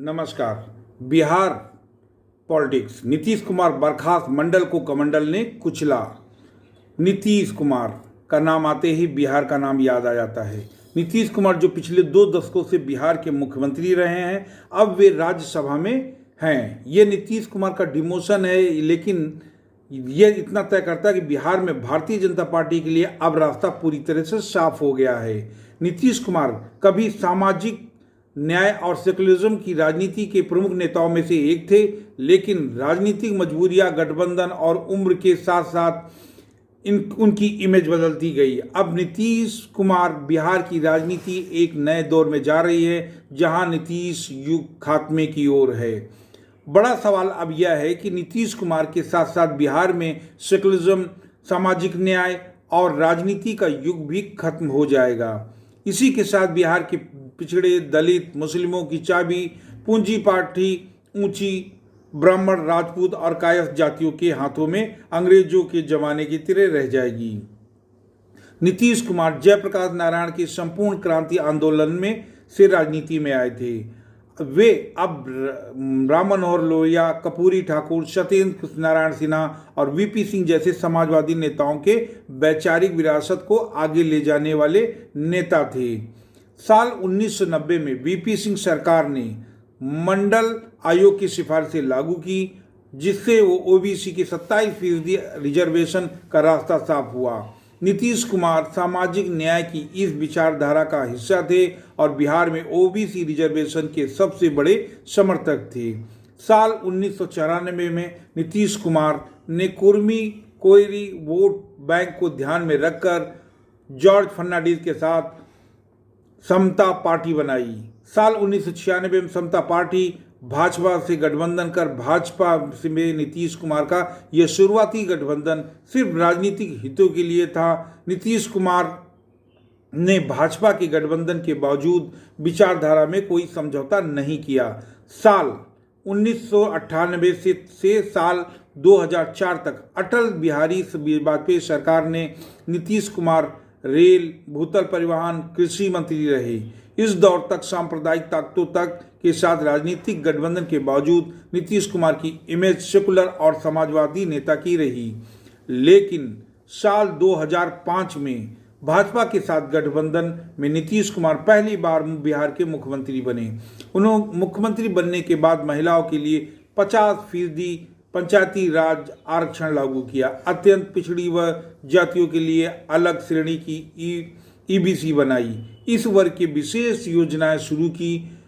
नमस्कार। बिहार पॉलिटिक्स। नीतीश कुमार बर्खास्त, मंडल को कमंडल ने कुचला। नीतीश कुमार का नाम आते ही बिहार का नाम याद आ जाता है। नीतीश कुमार जो पिछले 2 दशकों से बिहार के मुख्यमंत्री रहे हैं, अब वे राज्यसभा में हैं। ये नीतीश कुमार का डिमोशन है, लेकिन यह इतना तय करता है कि बिहार में भारतीय जनता पार्टी के लिए अब रास्ता पूरी तरह से साफ हो गया है। नीतीश कुमार कभी सामाजिक न्याय और सेकुलरिज्म की राजनीति के प्रमुख नेताओं में से एक थे, लेकिन राजनीतिक मजबूरियां, गठबंधन और उम्र के साथ साथ उनकी इमेज बदलती गई। अब नीतीश कुमार बिहार की राजनीति एक नए दौर में जा रही है, जहां नीतीश युग खात्मे की ओर है। बड़ा सवाल अब यह है कि नीतीश कुमार के साथ साथ बिहार में सेकुलरिज्म, सामाजिक न्याय और राजनीति का युग भी खत्म हो जाएगा। इसी के साथ बिहार के पिछड़े, दलित, मुस्लिमों की चाबी पूंजीपाठी, ऊंची, ब्राह्मण, राजपूत और कायस्थ जातियों के हाथों में अंग्रेजों के जमाने की तरह रह जाएगी। नीतीश कुमार जयप्रकाश नारायण के संपूर्ण क्रांति आंदोलन में से राजनीति में आए थे। वे अब राम मनोहर लोहिया, कर्पूरी ठाकुर, सत्येंद्र नारायण सिन्हा और वीपी सिंह जैसे समाजवादी नेताओं के वैचारिक विरासत को आगे ले जाने वाले नेता थे। साल 1990 में वीपी सिंह सरकार ने मंडल आयोग की सिफारिशें लागू की, जिससे वो ओबीसी के 27% रिजर्वेशन का रास्ता साफ हुआ। नीतीश कुमार सामाजिक न्याय की इस विचारधारा का हिस्सा थे और बिहार में ओबीसी रिजर्वेशन के सबसे बड़े समर्थक थे। साल 1994 में नीतीश कुमार ने कुर्मी कोयरी वोट बैंक को ध्यान में रखकर जॉर्ज फर्नांडिस के साथ समता पार्टी बनाई। साल 1996 में समता पार्टी भाजपा से गठबंधन कर भाजपा में नीतीश कुमार का यह शुरुआती गठबंधन सिर्फ राजनीतिक हितों के लिए था। नीतीश कुमार ने भाजपा के गठबंधन के बावजूद विचारधारा में कोई समझौता नहीं किया। साल 1998 से साल 2004 तक अटल बिहारी वाजपेयी सरकार ने नीतीश कुमार रेल, भूतल परिवहन, कृषि मंत्री रहे। इस दौर तक सांप्रदायिक ताकतों तक के साथ राजनीतिक गठबंधन के बावजूद नीतीश कुमार की इमेज सेकुलर और समाजवादी नेता की रही। लेकिन साल 2005 में भाजपा के साथ गठबंधन में नीतीश कुमार पहली बार बिहार के मुख्यमंत्री बने। उन्होंने मुख्यमंत्री बनने के बाद महिलाओं के लिए 50% पंचायती राज आरक्षण लागू किया। अत्यंत पिछड़ी व जातियों के लिए अलग श्रेणी की ईबीसी बनाई। इस वर्ग की विशेष योजनाएं शुरू की।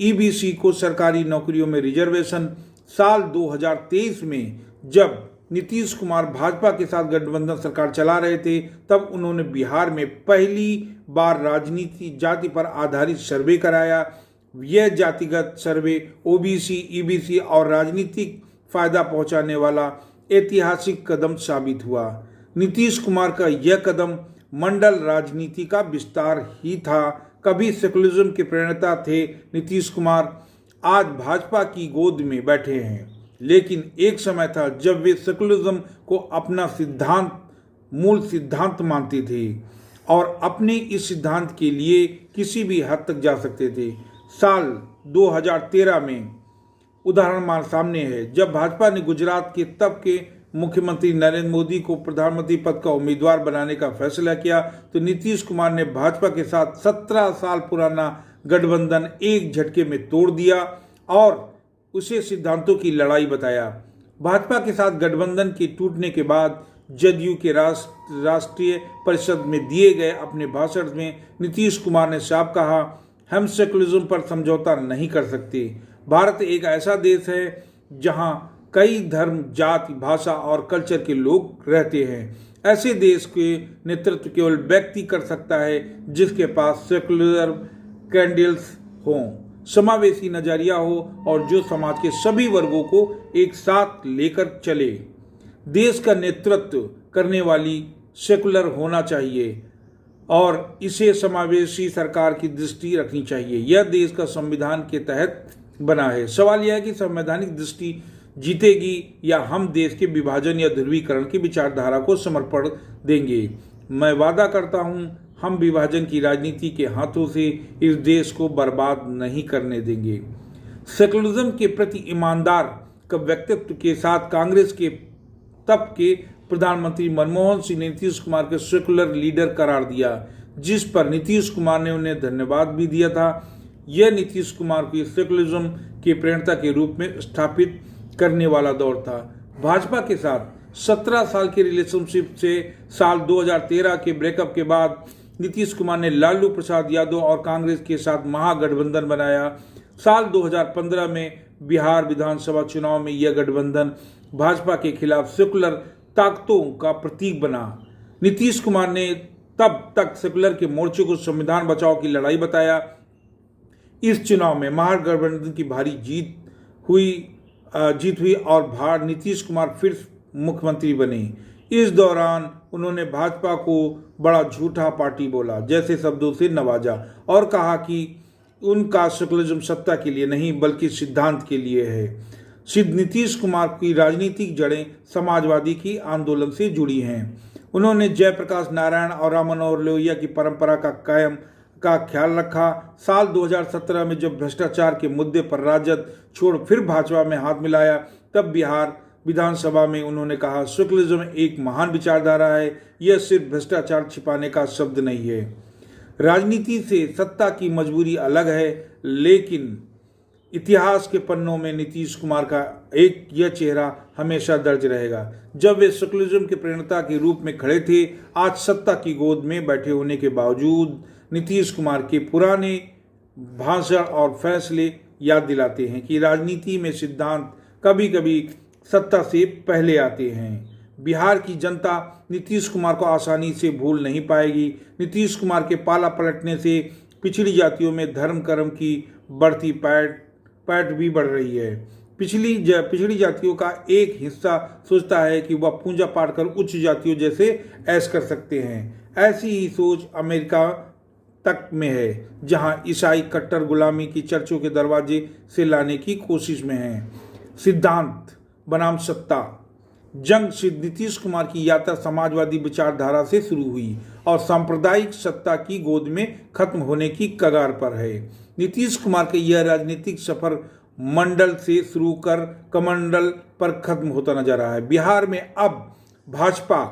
ईबीसी को सरकारी नौकरियों में रिजर्वेशन। साल 2023 में जब नीतीश कुमार भाजपा के साथ गठबंधन सरकार चला रहे थे, तब उन्होंने बिहार में पहली बार राजनीति जाति पर आधारित सर्वे कराया। यह जातिगत सर्वे ओबीसी, ईबीसी और राजनीतिक फायदा पहुंचाने वाला ऐतिहासिक कदम साबित हुआ। नीतीश कुमार का यह कदम मंडल राजनीति का विस्तार ही था। कभी सेकुलरिज्म के प्रणेता थे नीतीश कुमार, आज भाजपा की गोद में बैठे हैं। लेकिन एक समय था जब वे सेकुलरिज्म को अपना मूल सिद्धांत मानते थे और अपने इस सिद्धांत के लिए किसी भी हद तक जा सकते थे। साल 2013 में उदाहरण सामने है, जब भाजपा ने गुजरात के तब के मुख्यमंत्री नरेंद्र मोदी को प्रधानमंत्री पद का उम्मीदवार बनाने का फैसला किया, तो नीतीश कुमार ने भाजपा के साथ 17 साल पुराना गठबंधन एक झटके में तोड़ दिया और उसे सिद्धांतों की लड़ाई बताया। भाजपा के साथ गठबंधन के टूटने के बाद जदयू के राष्ट्रीय परिषद में दिए गए अपने भाषण में नीतीश कुमार ने साफ कहा, हम सेकुलरिज्म पर समझौता नहीं कर सकते। भारत एक ऐसा देश है जहां कई धर्म, जाति, भाषा और कल्चर के लोग रहते हैं। ऐसे देश के नेतृत्व केवल व्यक्ति कर सकता है जिसके पास सेकुलर कैंडल्स हों, समावेशी नजरिया हो और जो समाज के सभी वर्गों को एक साथ लेकर चले। देश का नेतृत्व करने वाली सेकुलर होना चाहिए और इसे समावेशी सरकार की दृष्टि रखनी चाहिए। यह देश का संविधान के तहत बना है। सवाल यह है कि संवैधानिक दृष्टि जीतेगी या हम देश के विभाजन या ध्रुवीकरण की विचारधारा को समर्पण देंगे। मैं वादा करता हूं हम विभाजन की राजनीति के हाथों से इस देश को बर्बाद नहीं करने देंगे। सेकुलरिज्म के प्रति ईमानदार का व्यक्तित्व के साथ कांग्रेस के तब के प्रधानमंत्री मनमोहन सिंह ने नीतीश कुमार को सेकुलर लीडर करार दिया, जिस पर नीतीश कुमार ने उन्हें धन्यवाद भी दिया था। यह नीतीश कुमार को सेकुलरिज्म के प्रणेता के रूप में स्थापित करने वाला दौर था। भाजपा के साथ 17 साल के रिलेशनशिप से साल 2013 के ब्रेकअप के बाद नीतीश कुमार ने लालू प्रसाद यादव और कांग्रेस के साथ महागठबंधन बनाया। साल 2015 में बिहार विधानसभा चुनाव में यह गठबंधन भाजपा के खिलाफ सेकुलर ताकतों का प्रतीक बना। नीतीश कुमार ने तब तक सेकुलर के मोर्चे को संविधान बचाओ की लड़ाई बताया। इस चुनाव में महागठबंधन की भारी जीत हुई और नीतीश कुमार फिर मुख्यमंत्री बने। इस दौरान उन्होंने भाजपा को बड़ा झूठा पार्टी बोला जैसे शब्दों से नवाजा और कहा कि उनका सेकुलरिज्म सत्ता के लिए नहीं बल्कि सिद्धांत के लिए है। सिद्ध नीतीश कुमार की राजनीतिक जड़ें समाजवादी की आंदोलन से जुड़ी हैं। उन्होंने जयप्रकाश नारायण और राम मनोहर लोहिया की परंपरा का ख्याल रखा। साल 2017 में जब भ्रष्टाचार के मुद्दे पर राजद छोड़ फिर भाजपा में हाथ मिलाया, तब बिहार विधानसभा में उन्होंने कहा, सेकुलरिज्म एक महान विचारधारा है, यह सिर्फ भ्रष्टाचार छिपाने का शब्द नहीं है। राजनीति से सत्ता की मजबूरी अलग है, लेकिन इतिहास के पन्नों में नीतीश कुमार का यह चेहरा हमेशा दर्ज रहेगा। जब वे सेकुलरिज्म के प्रणेता के रूप में खड़े थे, आज सत्ता की गोद में बैठे होने के बावजूद नीतीश कुमार के पुराने भाषण और फैसले याद दिलाते हैं कि राजनीति में सिद्धांत कभी कभी सत्ता से पहले आते हैं। बिहार की जनता नीतीश कुमार को आसानी से भूल नहीं पाएगी। नीतीश कुमार के पाला पलटने से पिछड़ी जातियों में धर्म कर्म की बढ़ती पैठ भी बढ़ रही है। पिछड़ी जातियों का एक हिस्सा सोचता है कि वह पूजा पाठ कर उच्च जातियों जैसे ऐश कर सकते हैं। ऐसी ही सोच अमेरिका तक में है, जहां ईसाई कट्टर गुलामी की चर्चों के दरवाजे से लाने की कोशिश में हैं। सिद्धांत बनाम सत्ता जंग से नीतीश कुमार की यात्रा समाजवादी विचारधारा से शुरू हुई और सांप्रदायिक सत्ता की गोद में खत्म होने की कगार पर है। नीतीश कुमार का यह राजनीतिक सफर मंडल से शुरू कर कमंडल पर खत्म होता नजर आ रहा है। बिहार में अब भाजपा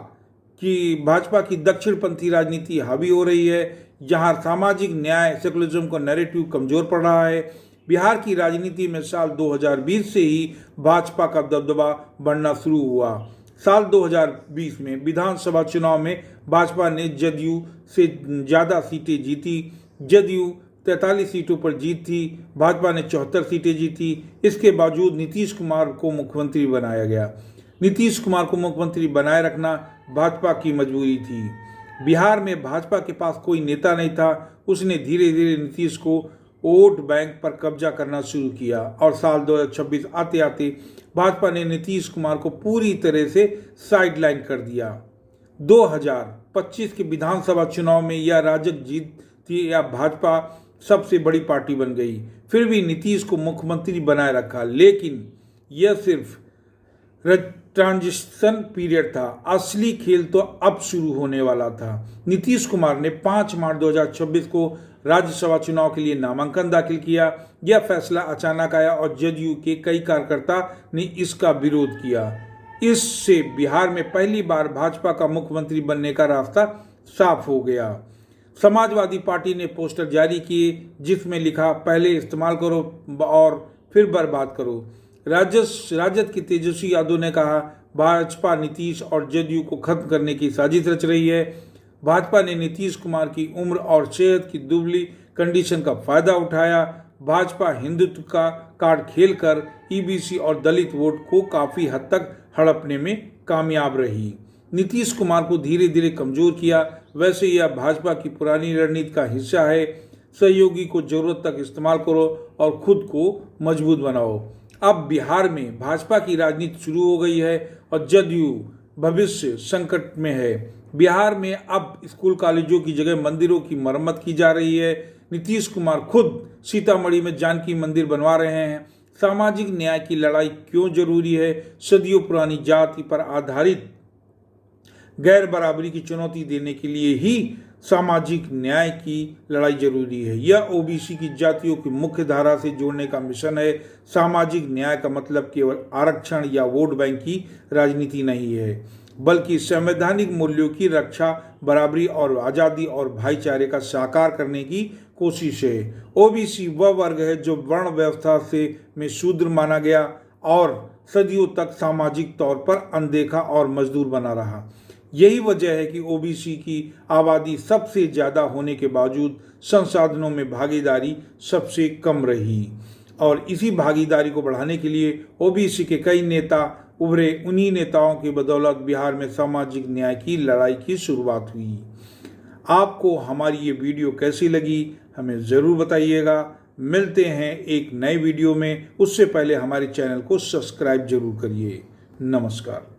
की दक्षिणपंथी राजनीति हावी हो रही है, जहां सामाजिक न्याय सेकुलरिज्म का नैरेटिव कमजोर पड़ रहा है। बिहार की राजनीति में साल 2020 से ही भाजपा का दबदबा बढ़ना शुरू हुआ। साल 2020 में विधानसभा चुनाव में भाजपा ने जदयू से ज़्यादा सीटें जीती। जदयू 43 सीटों पर जीत थी, भाजपा ने 74 सीटें जीती। इसके बावजूद नीतीश कुमार को मुख्यमंत्री बनाया गया। नीतीश कुमार को मुख्यमंत्री बनाए रखना भाजपा की मजबूरी थी। बिहार में भाजपा के पास कोई नेता नहीं था। उसने धीरे धीरे नीतीश को वोट बैंक पर कब्जा करना शुरू किया और साल 2026 आते आते भाजपा ने नीतीश कुमार को पूरी तरह से साइडलाइन कर दिया। 2025 के विधानसभा चुनाव में यह राजग जीत थी या भाजपा सबसे बड़ी पार्टी बन गई। फिर भी नीतीश को मुख्यमंत्री बनाए रखा, लेकिन यह सिर्फ ट्रांजिशन पीरियड था। असली खेल तो अब शुरू होने वाला था। नीतीश कुमार ने 5 मार्च 2026 को राज्यसभा चुनाव के लिए नामांकन दाखिल किया। यह फैसला अचानक आया और जदयू के कई कार्यकर्ता ने इसका विरोध किया। इससे बिहार में पहली बार भाजपा का मुख्यमंत्री बनने का रास्ता साफ हो गया। समाजवादी पार्टी ने पोस्टर जारी किए जिसमें लिखा, पहले इस्तेमाल करो और फिर बर्बाद करो। राजद की तेजस्वी यादव ने कहा, भाजपा नीतीश और जदयू को खत्म करने की साजिश रच रही है। भाजपा ने नीतीश कुमार की उम्र और सेहत की दुबली कंडीशन का फायदा उठाया। भाजपा हिंदुत्व का कार्ड खेलकर ईबीसी और दलित वोट को काफी हद तक हड़पने में कामयाब रही। नीतीश कुमार को धीरे धीरे कमजोर किया। वैसे यह भाजपा की पुरानी रणनीति का हिस्सा है। सहयोगी को जरूरत तक इस्तेमाल करो और खुद को मजबूत बनाओ। अब बिहार में भाजपा की राजनीति शुरू हो गई है और जदयू भविष्य संकट में है। बिहार में अब स्कूल कॉलेजों की जगह मंदिरों की मरम्मत की जा रही है। नीतीश कुमार खुद सीतामढ़ी में जानकी मंदिर बनवा रहे हैं। सामाजिक न्याय की लड़ाई क्यों जरूरी है? सदियों पुरानी जाति पर आधारित गैर बराबरी की चुनौती देने के लिए ही सामाजिक न्याय की लड़ाई जरूरी है। यह ओबीसी की जातियों की मुख्य धारा से जोड़ने का मिशन है। सामाजिक न्याय का मतलब केवल आरक्षण या वोट बैंक की राजनीति नहीं है, बल्कि संवैधानिक मूल्यों की रक्षा, बराबरी और आज़ादी और भाईचारे का साकार करने की कोशिश है। ओबीसी वह वर्ग है जो वर्ण व्यवस्था से में शूद्र माना गया और सदियों तक सामाजिक तौर पर अनदेखा और मजदूर बना रहा। यही वजह है कि ओबीसी की आबादी सबसे ज़्यादा होने के बावजूद संसाधनों में भागीदारी सबसे कम रही, और इसी भागीदारी को बढ़ाने के लिए ओबीसी के कई नेता उभरे। उन्हीं नेताओं की बदौलत बिहार में सामाजिक न्याय की लड़ाई की शुरुआत हुई। आपको हमारी ये वीडियो कैसी लगी हमें ज़रूर बताइएगा। मिलते हैं एक नए वीडियो में, उससे पहले हमारे चैनल को सब्सक्राइब जरूर करिए। नमस्कार।